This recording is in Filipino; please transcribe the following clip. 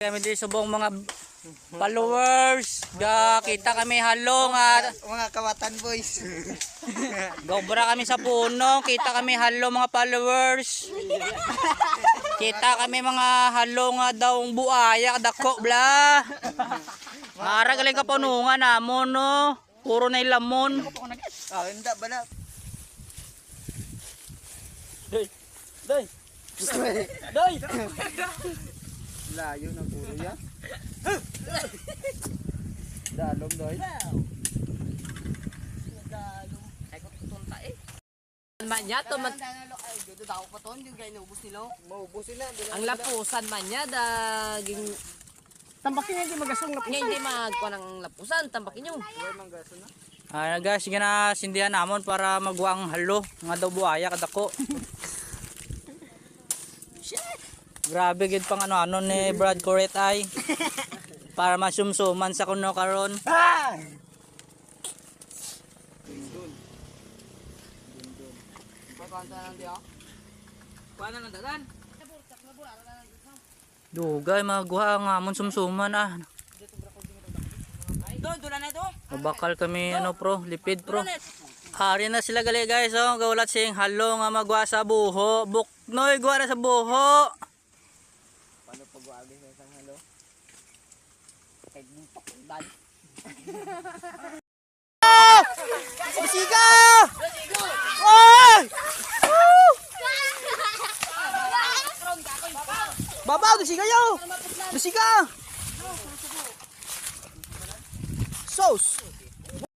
Kami din subong mga followers. Kita kami halong at Mga kawatan boys. gobra kami sa puno. Kita kami halong mga followers. Kita kami mga halong daw buaya dako bla. Mara galing ka punungan namon no. Puro na lamon. Ah, hindi bala. Doy. Doy. Layo na puro ya. Dalom doy. Man niya to man Maubos sila. ang lapusan man niya daging tambakin niya di magasong lapusan. Hindi magkuha ng lapusan tambakin niyo. Guys, sige na sindihan namon para magwang halo nga daw buaya kadako. Grabe gid pang ano ni Brad Correct ay para masumsuman sa kuno karon. Dugay magwa nga amon sumsuman ah. Mabakal kami ano pro, lipid pro. Hari na sila gali guys oh, gaulat sing halo nga magwa sa buho. Buknoy gwa na sa buho. Paano pag wabi sa isang halo? Kay buntok dad. Siga! Oy! Babaw, siga yo. Siga!